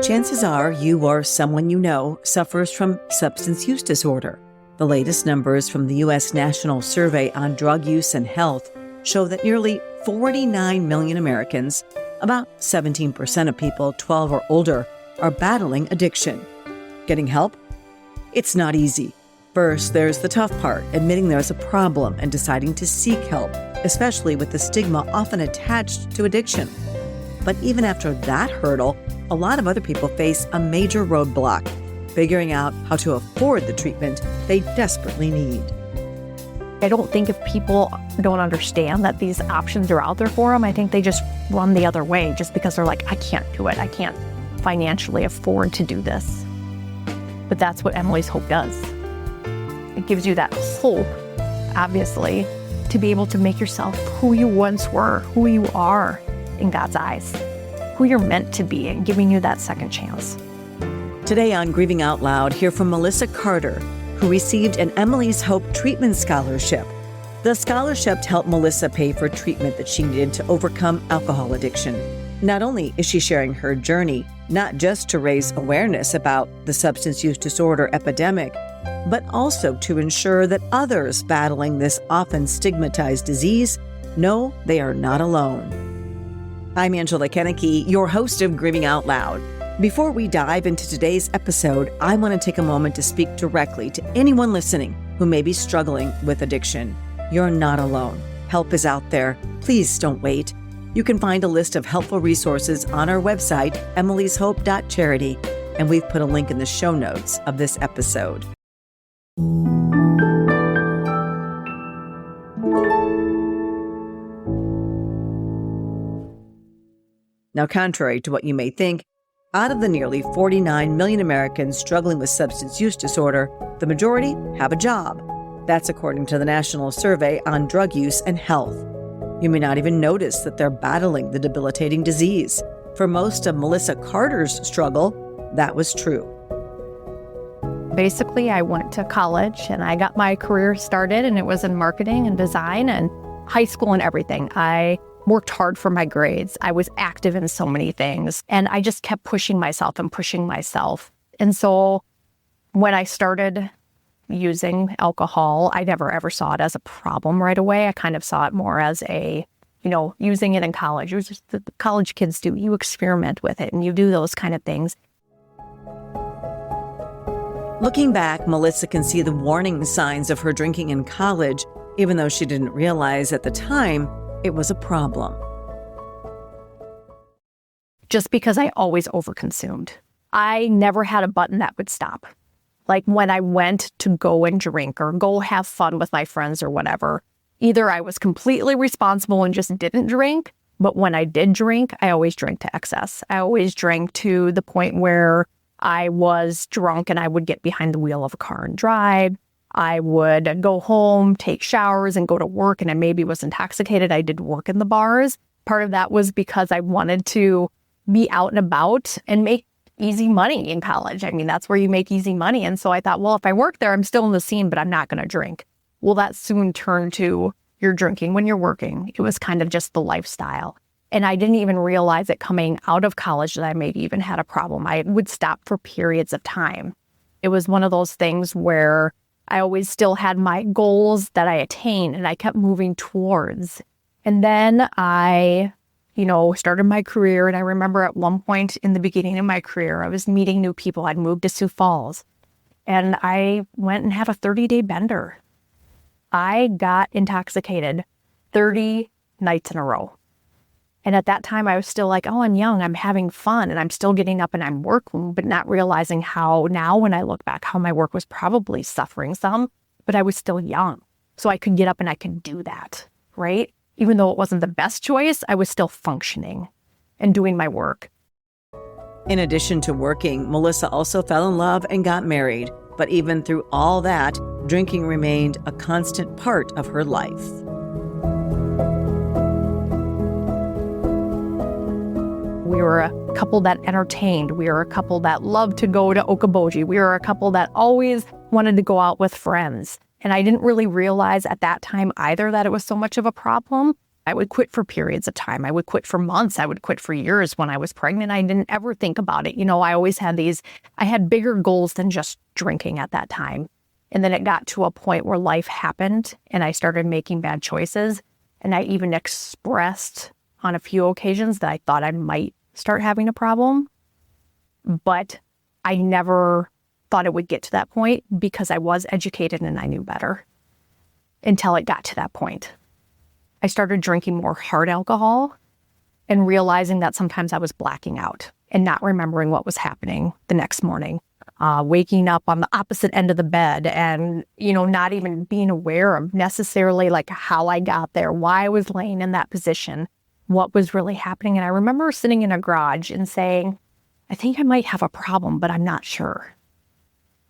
Chances are you or someone you know suffers from substance use disorder. The latest numbers from the U.S. National Survey on Drug Use and Health show that nearly 49 million Americans, about 17% of people 12 or older, are battling addiction. Getting help? It's not easy. First, there's the tough part, admitting there's a problem and deciding to seek help, especially with the stigma often attached to addiction. But even after that hurdle, a lot of other people face a major roadblock, figuring out how to afford the treatment they desperately need. I don't think if people don't understand that these options are out there for them, I think they just run the other way just because they're like, I can't do it. I can't financially afford to do this. But that's what Emily's Hope does. It gives you that hope, obviously, to be able to make yourself who you once were, who you are in God's eyes, who you're meant to be, and giving you that second chance. Today on Grieving Out Loud, hear from Melissa Carter, who received an Emily's Hope treatment scholarship. The scholarship helped Melissa pay for treatment that she needed to overcome alcohol addiction. Not only is she sharing her journey, not just to raise awareness about the substance use disorder epidemic, but also to ensure that others battling this often stigmatized disease know they are not alone. I'm Angela Kennecke, your host of Grieving Out Loud. Before we dive into today's episode, I want to take a moment to speak directly to anyone listening who may be struggling with addiction. You're not alone. Help is out there. Please don't wait. You can find a list of helpful resources on our website, emilyshope.charity, and we've put a link in the show notes of this episode. Now, contrary to what you may think, out of the nearly 49 million Americans struggling with substance use disorder, the majority have a job. That's according to the National Survey on Drug Use and Health. You may not even notice that they're battling the debilitating disease. For most of Melissa Carter's struggle, that was true. Basically, I went to college and I got my career started, and it was in marketing and design and high school and everything. I worked hard for my grades. I was active in so many things, and I just kept pushing myself. And so when I started using alcohol, I never ever saw it as a problem right away. I kind of saw it more as using it in college. It was just the college kids do. You experiment with it and you do those kind of things. Looking back, Melissa can see the warning signs of her drinking in college, even though she didn't realize at the time it was a problem. Just because I always overconsumed. I never had a button that would stop. Like when I went to go and drink or go have fun with my friends or whatever, either I was completely responsible and just didn't drink, but when I did drink, I always drank to excess. I always drank to the point where I was drunk and I would get behind the wheel of a car and drive. I would go home, take showers, and go to work, and I maybe was intoxicated. I did work in the bars. Part of that was because I wanted to be out and about and make easy money in college. I mean, that's where you make easy money. And so I thought, well, if I work there, I'm still in the scene, but I'm not going to drink. Well, that soon turned to you're drinking when you're working. It was kind of just the lifestyle. And I didn't even realize it coming out of college that I maybe even had a problem. I would stop for periods of time. It was one of those things where I always still had my goals that I attained and I kept moving towards. And then I, started my career. And I remember at one point in the beginning of my career, I was meeting new people. I'd moved to Sioux Falls and I went and had a 30-day bender. I got intoxicated 30 nights in a row. And at that time, I was still like, oh, I'm young, I'm having fun, and I'm still getting up and I'm working, but not realizing how now when I look back, how my work was probably suffering some, but I was still young. So I could get up and I could do that, right? Even though it wasn't the best choice, I was still functioning and doing my work. In addition to working, Melissa also fell in love and got married. But even through all that, drinking remained a constant part of her life. We were a couple that entertained. We were a couple that loved to go to Okoboji. We were a couple that always wanted to go out with friends. And I didn't really realize at that time either that it was so much of a problem. I would quit for periods of time. I would quit for months. I would quit for years. When I was pregnant, I didn't ever think about it. I always had I had bigger goals than just drinking at that time. And then it got to a point where life happened and I started making bad choices. And I even expressed on a few occasions that I thought I might start having a problem. But I never thought it would get to that point because I was educated and I knew better until it got to that point. I started drinking more hard alcohol and realizing that sometimes I was blacking out and not remembering what was happening the next morning. Waking up on the opposite end of the bed and, not even being aware of necessarily like how I got there, why I was laying in that position, what was really happening. And I remember sitting in a garage and saying, I think I might have a problem, but I'm not sure.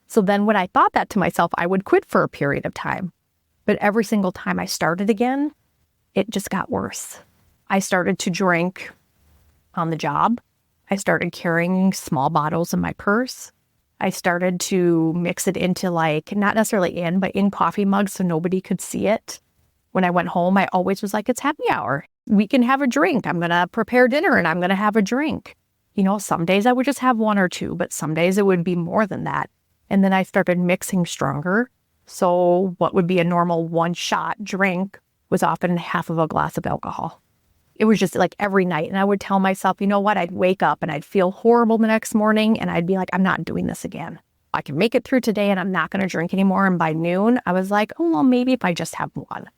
So then when I thought that to myself, I would quit for a period of time. But every single time I started again, it just got worse. I started to drink on the job. I started carrying small bottles in my purse. I started to mix it into not necessarily but in coffee mugs so nobody could see it. When I went home, I always was like, it's happy hour. We can have a drink. I'm going to prepare dinner and I'm going to have a drink. Some days I would just have one or two, but some days it would be more than that. And then I started mixing stronger. So what would be a normal one-shot drink was often half of a glass of alcohol. It was just like every night. And I would tell myself, you know what? I'd wake up and I'd feel horrible the next morning. And I'd be like, I'm not doing this again. I can make it through today and I'm not going to drink anymore. And by noon, I was like, oh, well, maybe if I just have one.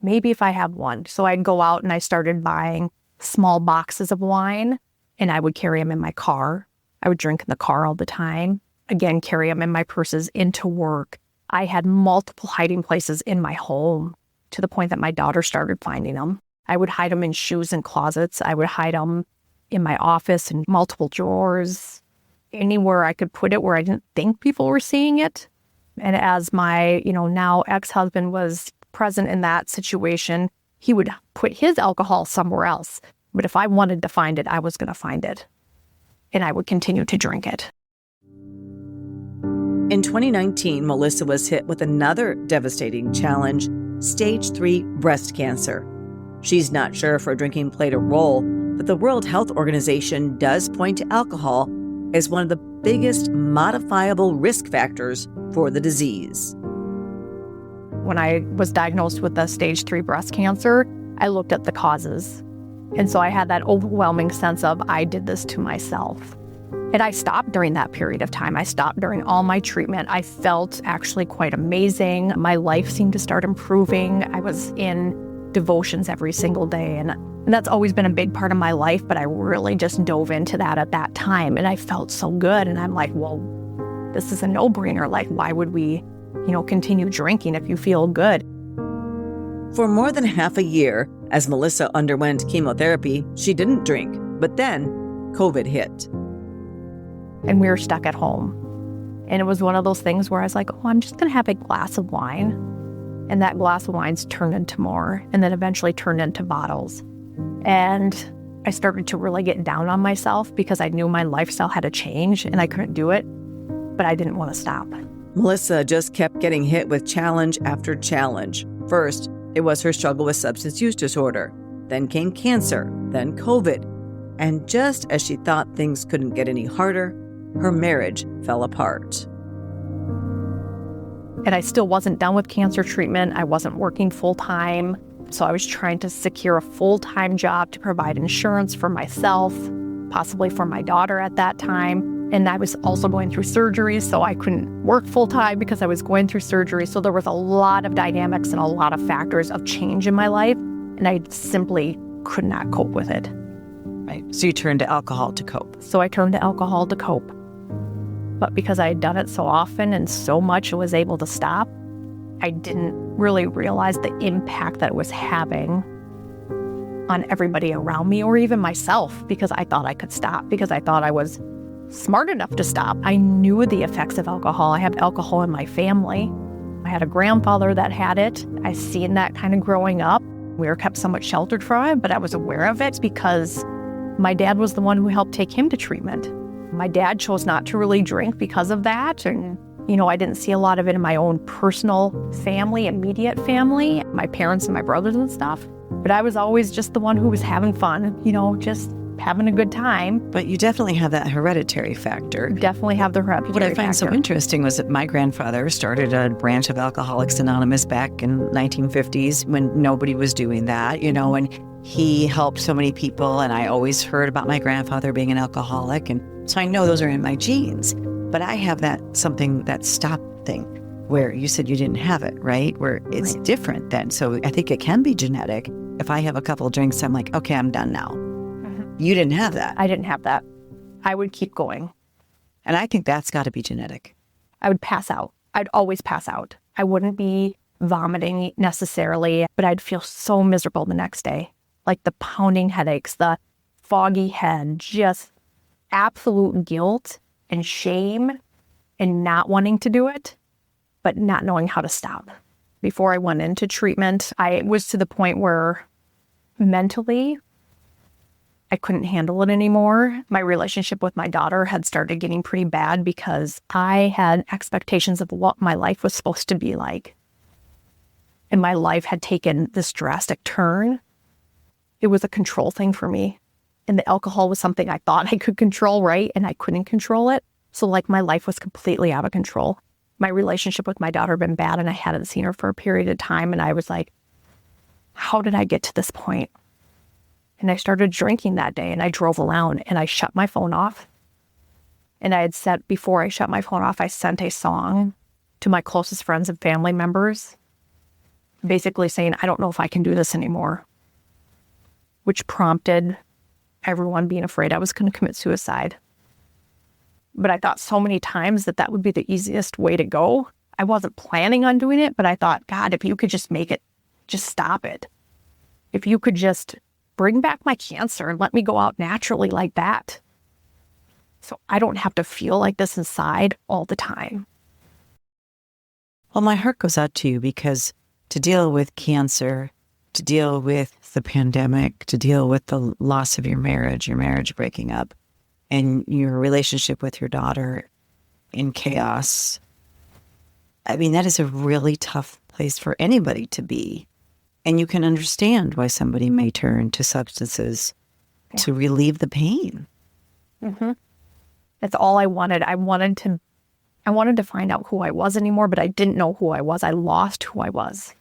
Maybe if I have one. So I'd go out and I started buying small boxes of wine and I would carry them in my car. I would drink in the car all the time. Again, carry them in my purses into work. I had multiple hiding places in my home to the point that my daughter started finding them. I would hide them in shoes and closets. I would hide them in my office in multiple drawers, anywhere I could put it where I didn't think people were seeing it. And as my, now ex-husband was present in that situation, he would put his alcohol somewhere else. But if I wanted to find it, I was going to find it. And I would continue to drink it. In 2019, Melissa was hit with another devastating challenge, stage 3 breast cancer. She's not sure if her drinking played a role, but the World Health Organization does point to alcohol as one of the biggest modifiable risk factors for the disease. When I was diagnosed with the stage 3 breast cancer, I looked at the causes. And so I had that overwhelming sense of I did this to myself. And I stopped during that period of time. I stopped during all my treatment. I felt actually quite amazing. My life seemed to start improving. I was in devotions every single day. And that's always been a big part of my life, but I really just dove into that at that time. And I felt so good. And I'm like, well, this is a no-brainer. Like, why would we, continue drinking if you feel good? For more than half a year, as Melissa underwent chemotherapy, she didn't drink. But then COVID hit. And we were stuck at home. And it was one of those things where I was like, oh, I'm just going to have a glass of wine. And that glass of wine's turned into more, and then eventually turned into bottles. And I started to really get down on myself because I knew my lifestyle had to change and I couldn't do it, but I didn't want to stop. Melissa just kept getting hit with challenge after challenge. First, it was her struggle with substance use disorder. Then came cancer, then COVID. And just as she thought things couldn't get any harder, her marriage fell apart. And I still wasn't done with cancer treatment. I wasn't working full-time. So I was trying to secure a full-time job to provide insurance for myself, possibly for my daughter at that time. And I was also going through surgery, so I couldn't work full-time because I was going through surgery. So there was a lot of dynamics and a lot of factors of change in my life, and I simply could not cope with it. Right. So you turned to alcohol to cope. So I turned to alcohol to cope. But because I had done it so often and so much I was able to stop, I didn't really realize the impact that it was having on everybody around me or even myself, because I thought I could stop, because I thought I was smart enough to stop. I knew the effects of alcohol. I have alcohol in my family. I had a grandfather that had it. I seen that kind of growing up. We were kept somewhat sheltered from it, but I was aware of it because my dad was the one who helped take him to treatment. My dad chose not to really drink because of that. And, I didn't see a lot of it in my own personal family, immediate family, my parents and my brothers and stuff. But I was always just the one who was having fun, just having a good time. But you definitely have that hereditary factor. Definitely have the hereditary What I find factor. so interesting was that my grandfather started a branch of Alcoholics Anonymous back in 1950s when nobody was doing that, and he helped so many people. And I always heard about my grandfather being an alcoholic. And so I know those are in my genes. But I have that stop thing where you said you didn't have it, right? Where it's different then. So I think it can be genetic. If I have a couple of drinks, I'm like, okay, I'm done now. You didn't have that. I didn't have that. I would keep going. And I think that's got to be genetic. I would pass out. I'd always pass out. I wouldn't be vomiting necessarily, but I'd feel so miserable the next day. Like the pounding headaches, the foggy head, just absolute guilt and shame and not wanting to do it, but not knowing how to stop. Before I went into treatment, I was to the point where mentally, I couldn't handle it anymore. My relationship with my daughter had started getting pretty bad because I had expectations of what my life was supposed to be like. And my life had taken this drastic turn. It was a control thing for me. And the alcohol was something I thought I could control, right? And I couldn't control it. So my life was completely out of control. My relationship with my daughter had been bad and I hadn't seen her for a period of time. And I was like, how did I get to this point? And I started drinking that day and I drove around and I shut my phone off. And I had said, before I shut my phone off, I sent a song to my closest friends and family members, basically saying, I don't know if I can do this anymore, which prompted everyone being afraid I was going to commit suicide. But I thought so many times that would be the easiest way to go. I wasn't planning on doing it, but I thought, God, if you could just make it, just stop it. If you could just bring back my cancer and let me go out naturally like that, so I don't have to feel like this inside all the time. Well, my heart goes out to you because to deal with cancer, to deal with the pandemic, to deal with the loss of your marriage breaking up, and your relationship with your daughter in chaos, I mean, that is a really tough place for anybody to be. And you can understand why somebody may turn to substances to relieve the pain. Mm-hmm. That's all I wanted. I wanted to find out who I was anymore, but I didn't know who I was. I lost who I was.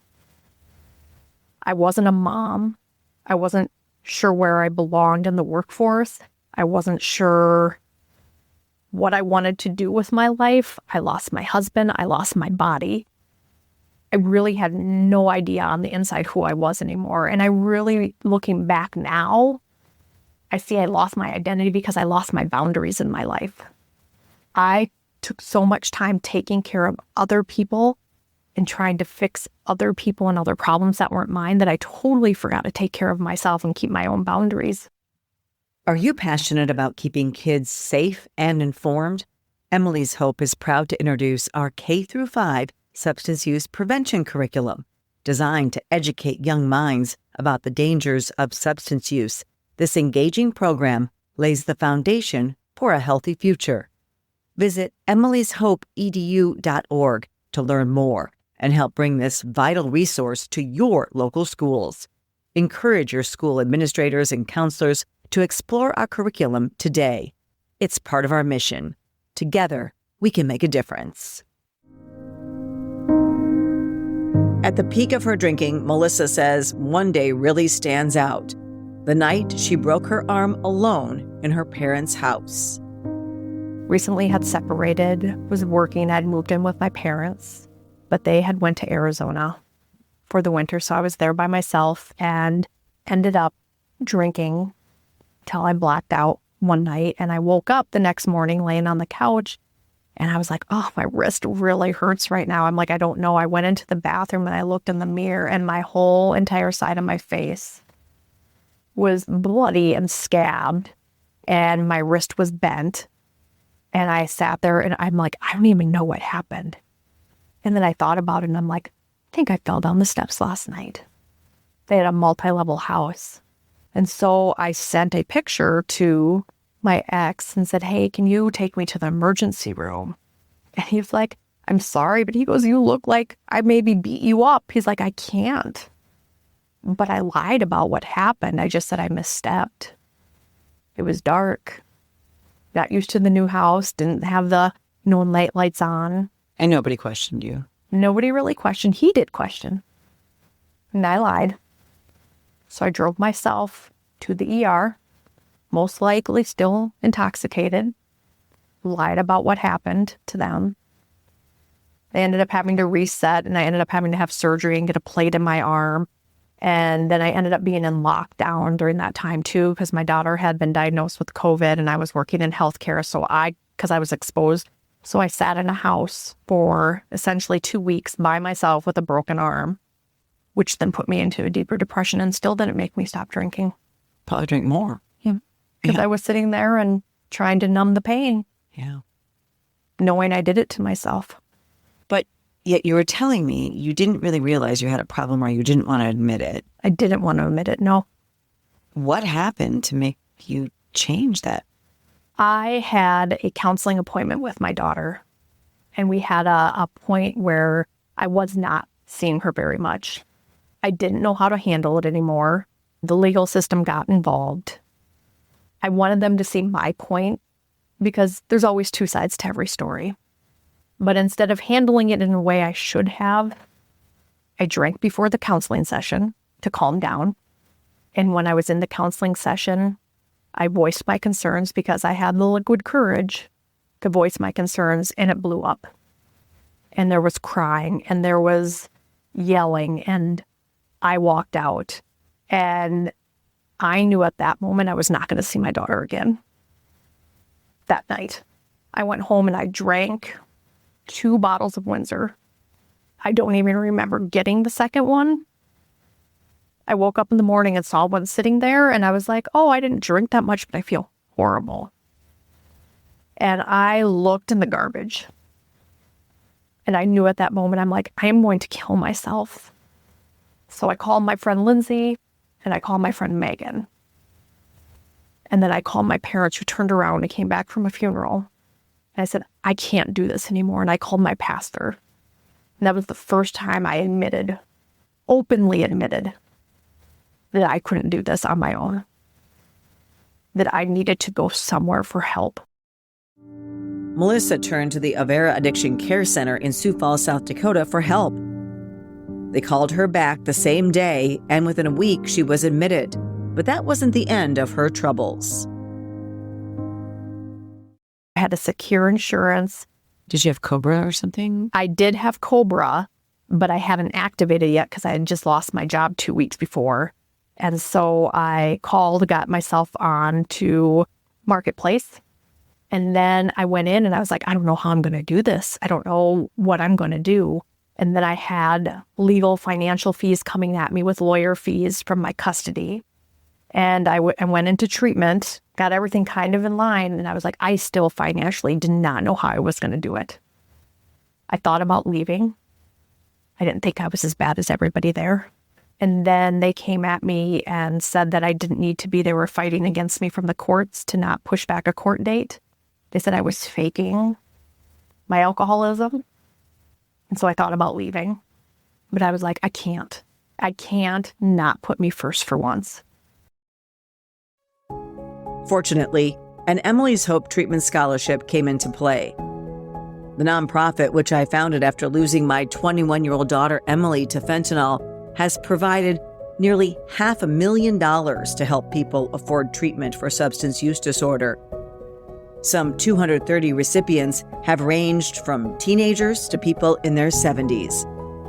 I wasn't a mom. I wasn't sure where I belonged in the workforce. I wasn't sure what I wanted to do with my life. I lost my husband. I lost my body. I really had no idea on the inside who I was anymore. And I really, looking back now, I see I lost my identity because I lost my boundaries in my life. I took so much time taking care of other people and trying to fix other people and other problems that weren't mine that I totally forgot to take care of myself and keep my own boundaries. Are you passionate about keeping kids safe and informed? Emily's Hope is proud to introduce our K-5 substance use prevention curriculum, designed to educate young minds about the dangers of substance use. This engaging program lays the foundation for a healthy future. Visit emilyshopeedu.org to learn more and help bring this vital resource to your local schools. Encourage your school administrators and counselors to explore our curriculum today. It's part of our mission. Together, we can make a difference. At the peak of her drinking, Melissa says one day really stands out. The night she broke her arm alone in her parents' house. Recently had separated, was working, I'd moved in with my parents, but they had went to Arizona for the winter, so I was there by myself and ended up drinking till I blacked out one night. And I woke up the next morning laying on the couch and I was like, oh, my wrist really hurts right now. I'm like, I don't know. I went into the bathroom and I looked in the mirror and my whole entire side of my face was bloody and scabbed and my wrist was bent. And I sat there and I'm like, I don't even know what happened. And then I thought about it and I'm like, I think I fell down the steps last night. They had a multi-level house. And so I sent a picture to my ex and said, hey, can you take me to the emergency room? And he was like, I'm sorry, but he goes, you look like I maybe beat you up. He's like, I can't. But I lied about what happened. I just said I misstepped. It was dark. Got used to the new house, didn't have the night lights on. And nobody questioned you. Nobody really questioned. He did question. And I lied. So I drove myself to the ER, most likely still intoxicated, lied about what happened to them. They ended up having to reset, and I ended up having to have surgery and get a plate in my arm. And then I ended up being in lockdown during that time too, because my daughter had been diagnosed with COVID and I was working in healthcare. Because I was exposed. So I sat in a house for essentially 2 weeks by myself with a broken arm, which then put me into a deeper depression and still didn't make me stop drinking. Probably drink more. Yeah. Because I was sitting there and trying to numb the pain. Yeah. Knowing I did it to myself. But yet you were telling me you didn't really realize you had a problem or you didn't want to admit it. I didn't want to admit it, no. What happened to make you change that? I had a counseling appointment with my daughter, and we had a point where I was not seeing her very much. I didn't know how to handle it anymore. The legal system got involved. I wanted them to see my point because there's always two sides to every story. But instead of handling it in a way I should have, I drank before the counseling session to calm down. And when I was in the counseling session, I voiced my concerns because I had the liquid courage to voice my concerns, and it blew up. And there was crying, and there was yelling, and I walked out. And I knew at that moment I was not going to see my daughter again. That night, I went home and I drank 2 bottles of Windsor. I don't even remember getting the second one. I woke up in the morning and saw one sitting there, and I was like, oh, I didn't drink that much, but I feel horrible. And I looked in the garbage. And I knew at that moment, I'm like, I am going to kill myself. So I called my friend Lindsay, and I called my friend Megan. And then I called my parents, who turned around and came back from a funeral. And I said, I can't do this anymore. And I called my pastor. And that was the first time I openly admitted, that I couldn't do this on my own, that I needed to go somewhere for help. Melissa turned to the Avera Addiction Care Center in Sioux Falls, South Dakota for help. They called her back the same day, and within a week she was admitted. But that wasn't the end of her troubles. I had a secure insurance. Did you have COBRA or something? I did have COBRA, but I hadn't activated yet because I had just lost my job 2 weeks before. And so I got myself on to Marketplace. And then I went in and I was like, I don't know how I'm going to do this. I don't know what I'm going to do. And then I had legal financial fees coming at me with lawyer fees from my custody. And I went into treatment, got everything kind of in line. And I was like, I still financially did not know how I was going to do it. I thought about leaving. I didn't think I was as bad as everybody there. And then they came at me and said that I didn't need to be. They were fighting against me from the courts to not push back a court date. They said I was faking my alcoholism. And so I thought about leaving. But I was like, I can't. I can't not put me first for once. Fortunately, an Emily's Hope Treatment Scholarship came into play. The nonprofit, which I founded after losing my 21-year-old daughter Emily to fentanyl, has provided nearly $500,000 to help people afford treatment for substance use disorder. Some 230 recipients have ranged from teenagers to people in their 70s.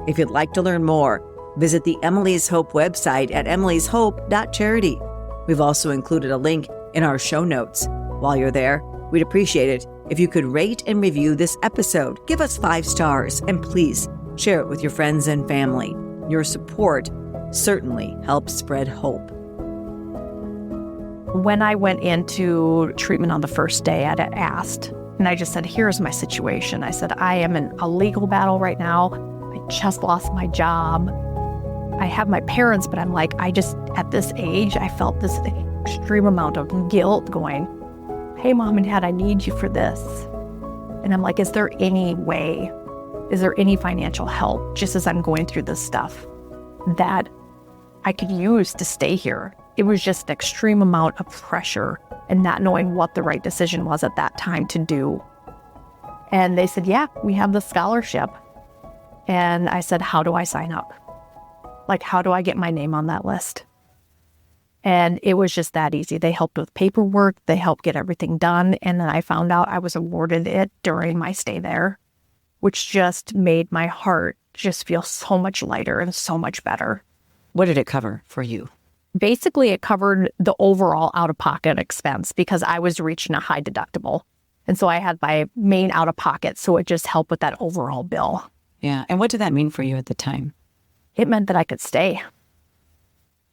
If you'd like to learn more, visit the Emily's Hope website at emilyshope.charity. We've also included a link in our show notes. While you're there, we'd appreciate it if you could rate and review this episode. Give us 5 stars, and please share it with your friends and family. Your support certainly helps spread hope. When I went into treatment on the first day, I had asked, and I just said, here's my situation. I said, I am in a legal battle right now. I just lost my job. I have my parents, but I'm like, at this age, I felt this extreme amount of guilt going, hey, Mom and Dad, I need you for this. And I'm like, is there any financial help, just as I'm going through this stuff, that I could use to stay here. It was just an extreme amount of pressure and not knowing what the right decision was at that time to do. And they said, yeah, we have the scholarship. And I said, how do I sign up? Like, how do I get my name on that list? And it was just that easy. They helped with paperwork. They helped get everything done. And then I found out I was awarded it during my stay there, which just made my heart just feel so much lighter and so much better. What did it cover for you? Basically, it covered the overall out-of-pocket expense because I was reaching a high deductible. And so I had my main out-of-pocket, so it just helped with that overall bill. Yeah. And what did that mean for you at the time? It meant that I could stay.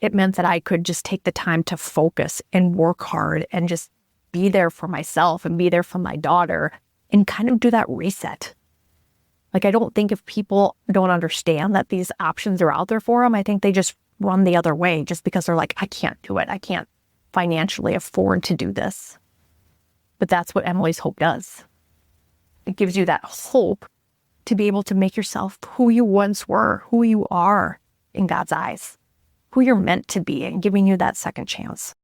It meant that I could just take the time to focus and work hard and just be there for myself and be there for my daughter and kind of do that reset. Like, I don't think if people don't understand that these options are out there for them, I think they just run the other way just because they're like, I can't do it. I can't financially afford to do this. But that's what Emily's Hope does. It gives you that hope to be able to make yourself who you once were, who you are in God's eyes, who you're meant to be, and giving you that second chance.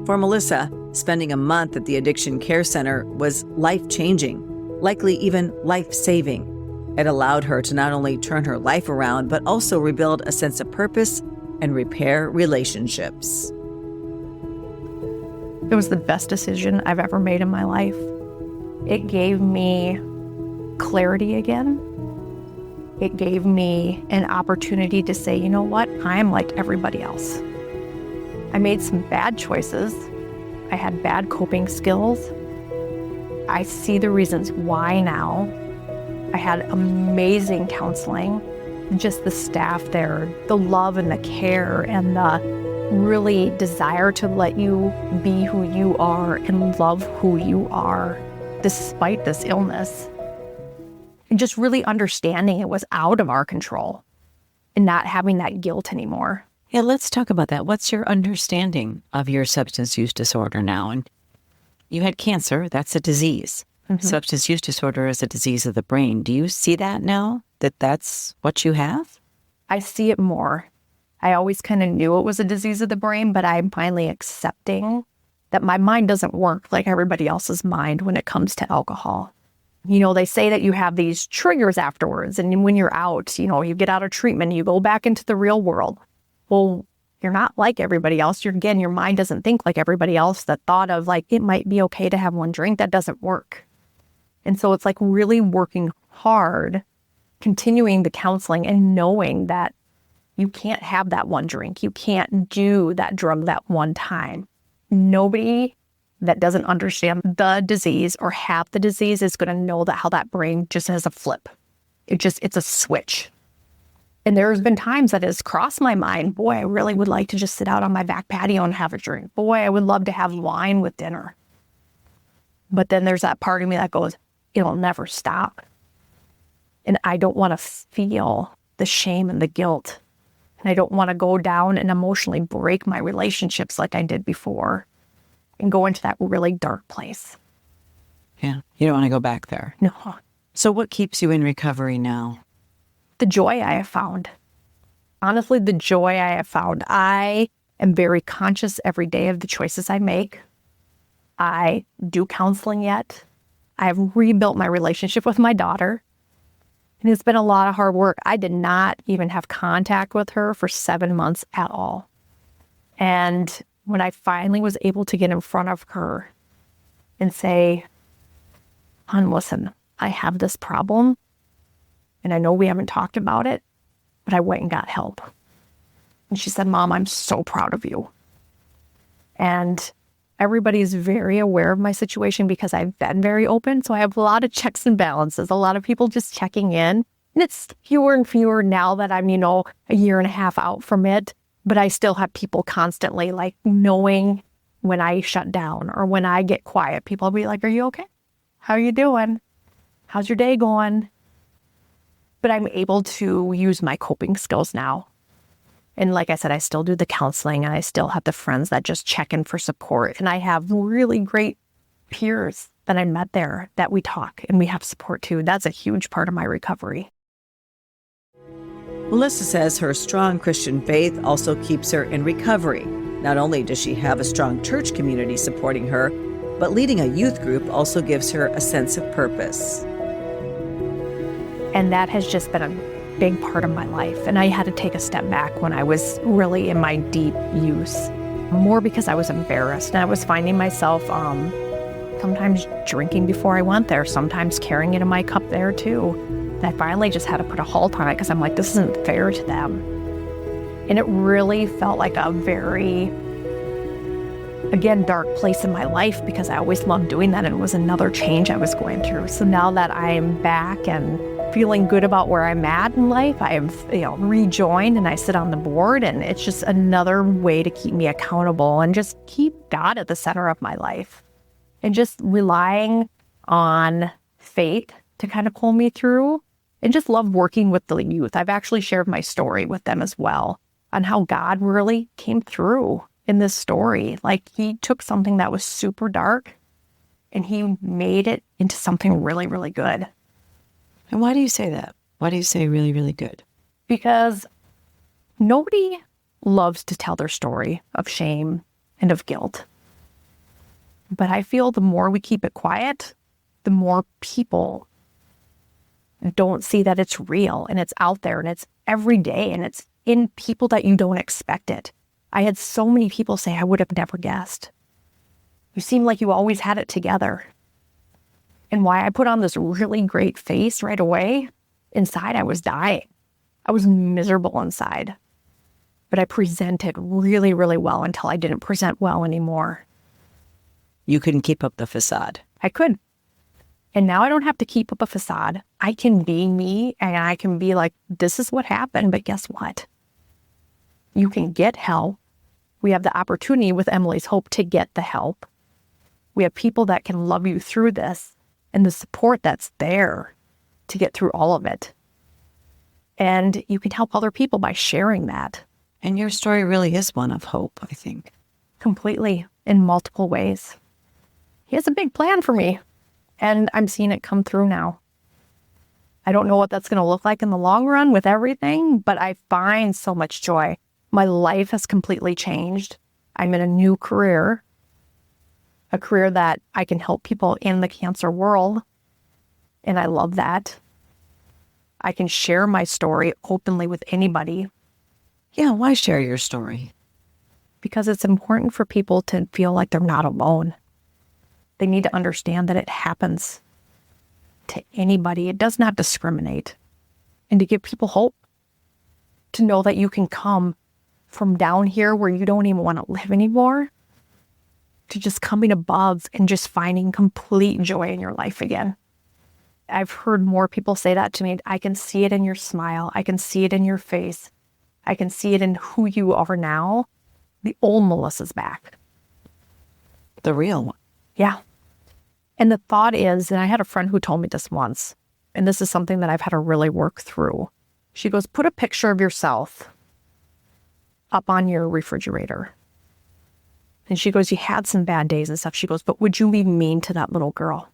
For Melissa, spending a month at the Addiction Care Center was life-changing, likely even life-saving. It allowed her to not only turn her life around, but also rebuild a sense of purpose and repair relationships. It was the best decision I've ever made in my life. It gave me clarity again. It gave me an opportunity to say, you know what? I'm like everybody else. I made some bad choices. I had bad coping skills. I see the reasons why now. I had amazing counseling. Just the staff there, the love and the care and the really desire to let you be who you are and love who you are despite this illness. And just really understanding it was out of our control and not having that guilt anymore. Yeah, let's talk about that. What's your understanding of your substance use disorder now? And you had cancer. That's a disease. Mm-hmm. Substance use disorder is a disease of the brain. Do you see that now, that that's what you have? I see it more. I always kind of knew it was a disease of the brain, but I'm finally accepting that my mind doesn't work like everybody else's mind when it comes to alcohol. You know, they say that you have these triggers afterwards, and when you're out, you know, you get out of treatment, you go back into the real world. Well, you're not like everybody else. Your mind doesn't think like everybody else. That thought of like, it might be okay to have one drink, that doesn't work. And so it's like really working hard, continuing the counseling and knowing that you can't have that one drink. You can't do that drug that one time. Nobody that doesn't understand the disease or have the disease is going to know that how that brain just has a flip. It's a switch. And there's been times that has crossed my mind, boy, I really would like to just sit out on my back patio and have a drink. Boy, I would love to have wine with dinner. But then there's that part of me that goes, it'll never stop. And I don't want to feel the shame and the guilt. And I don't want to go down and emotionally break my relationships like I did before and go into that really dark place. Yeah, you don't want to go back there. No. So what keeps you in recovery now? The joy I have found. Honestly, the joy I have found. I am very conscious every day of the choices I make. I do counseling yet. I've rebuilt my relationship with my daughter. And it's been a lot of hard work. I did not even have contact with her for 7 months at all. And when I finally was able to get in front of her and say, hon, listen, I have this problem. And I know we haven't talked about it, but I went and got help. And she said, Mom, I'm so proud of you. And everybody's very aware of my situation because I've been very open. So I have a lot of checks and balances, a lot of people just checking in. And it's fewer and fewer now that I'm, a year and a half out from it. But I still have people constantly like knowing when I shut down or when I get quiet. People will be like, are you okay? How are you doing? How's your day going? But I'm able to use my coping skills now. And like I said, I still do the counseling and I still have the friends that just check in for support. And I have really great peers that I met there that we talk and we have support too. That's a huge part of my recovery. Melissa says her strong Christian faith also keeps her in recovery. Not only does she have a strong church community supporting her, but leading a youth group also gives her a sense of purpose. And that has just been a big part of my life. And I had to take a step back when I was really in my deep use, more because I was embarrassed. And I was finding myself sometimes drinking before I went there, sometimes carrying it in my cup there too. And I finally just had to put a halt on it because I'm like, this isn't fair to them. And it really felt like a very, again, dark place in my life because I always loved doing that, and it was another change I was going through. So now that I'm back and feeling good about where I'm at in life, I have rejoined and I sit on the board, and it's just another way to keep me accountable and just keep God at the center of my life and just relying on faith to kind of pull me through, and just love working with the youth. I've actually shared my story with them as well on how God really came through in this story. Like, he took something that was super dark and he made it into something really, really good. And why do you say that? Why do you say really, really good? Because nobody loves to tell their story of shame and of guilt. But I feel the more we keep it quiet, the more people don't see that it's real and it's out there and it's every day and it's in people that you don't expect it. I had so many people say, I would have never guessed. You seem like you always had it together. And why I put on this really great face right away, inside I was dying. I was miserable inside. But I presented really, really well until I didn't present well anymore. You couldn't keep up the facade. I could. And now I don't have to keep up a facade. I can be me, and I can be like, this is what happened, but guess what? You can get help. We have the opportunity with Emily's Hope to get the help. We have people that can love you through this and the support that's there to get through all of it. And you can help other people by sharing that. And your story really is one of hope, I think. Completely, in multiple ways. He has a big plan for me, and I'm seeing it come through now. I don't know what that's going to look like in the long run with everything, but I find so much joy. My life has completely changed. I'm in a new career, a career that I can help people in the cancer world, and I love that. I can share my story openly with anybody. Yeah, why share your story? Because it's important for people to feel like they're not alone. They need to understand that it happens to anybody. It does not discriminate. And to give people hope, to know that you can come from down here where you don't even want to live anymore, to just coming above and just finding complete joy in your life again. I've heard more people say that to me. I can see it in your smile. I can see it in your face. I can see it in who you are now. The old Melissa's back. The real one. Yeah. And the thought is, and I had a friend who told me this once, and this is something that I've had to really work through. She goes, put a picture of yourself up on your refrigerator. And she goes, you had some bad days and stuff. She goes, but would you be mean to that little girl?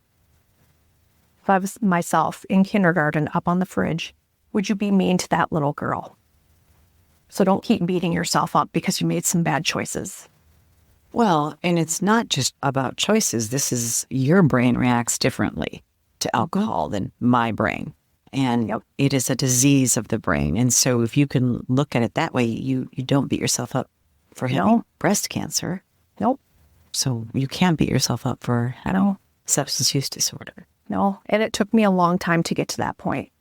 If I was myself in kindergarten up on the fridge, would you be mean to that little girl? So don't keep beating yourself up because you made some bad choices. Well, and it's not just about choices. This is your brain reacts differently to alcohol than my brain. And it is a disease of the brain. And so if you can look at it that way, you don't beat yourself up for having breast cancer. Nope. So you can't beat yourself up for having substance use disorder. No. And it took me a long time to get to that point.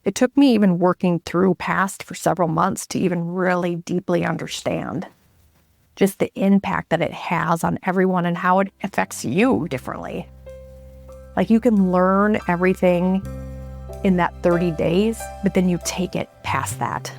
It took me even working through past for several months to even really deeply understand just the impact that it has on everyone and how it affects you differently. Like, you can learn everything in that 30 days, but then you take it past that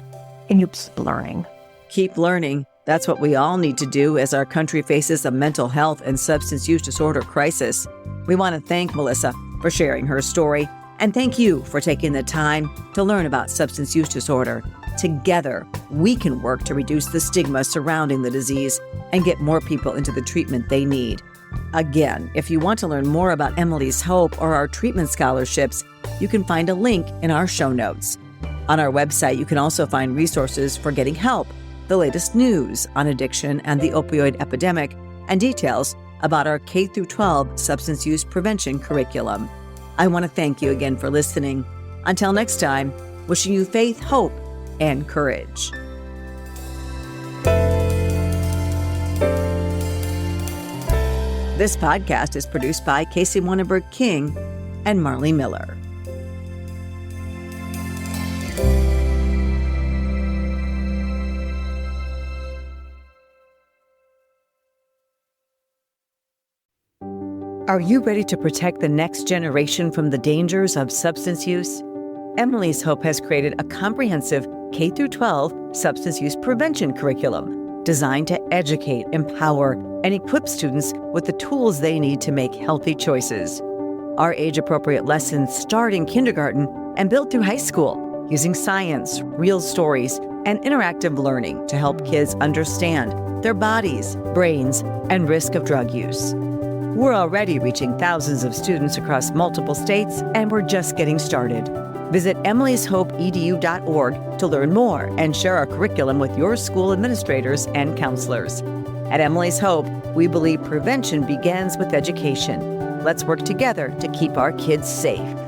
and you keep learning. Keep learning. That's what we all need to do as our country faces a mental health and substance use disorder crisis. We want to thank Melissa for sharing her story, and thank you for taking the time to learn about substance use disorder. Together, we can work to reduce the stigma surrounding the disease and get more people into the treatment they need. Again, if you want to learn more about Emily's Hope or our treatment scholarships, you can find a link in our show notes. On our website, you can also find resources for getting help, the latest news on addiction and the opioid epidemic, and details about our K-12 substance use prevention curriculum. I want to thank you again for listening. Until next time, wishing you faith, hope, and courage. This podcast is produced by Casey Wonnenberg King and Marley Miller. Are you ready to protect the next generation from the dangers of substance use? Emily's Hope has created a comprehensive K-12 substance use prevention curriculum designed to educate, empower, and equip students with the tools they need to make healthy choices. Our age-appropriate lessons start in kindergarten and build through high school, using science, real stories, and interactive learning to help kids understand their bodies, brains, and risk of drug use. We're already reaching thousands of students across multiple states, and we're just getting started. Visit emilyshopeedu.org to learn more and share our curriculum with your school administrators and counselors. At Emily's Hope, we believe prevention begins with education. Let's work together to keep our kids safe.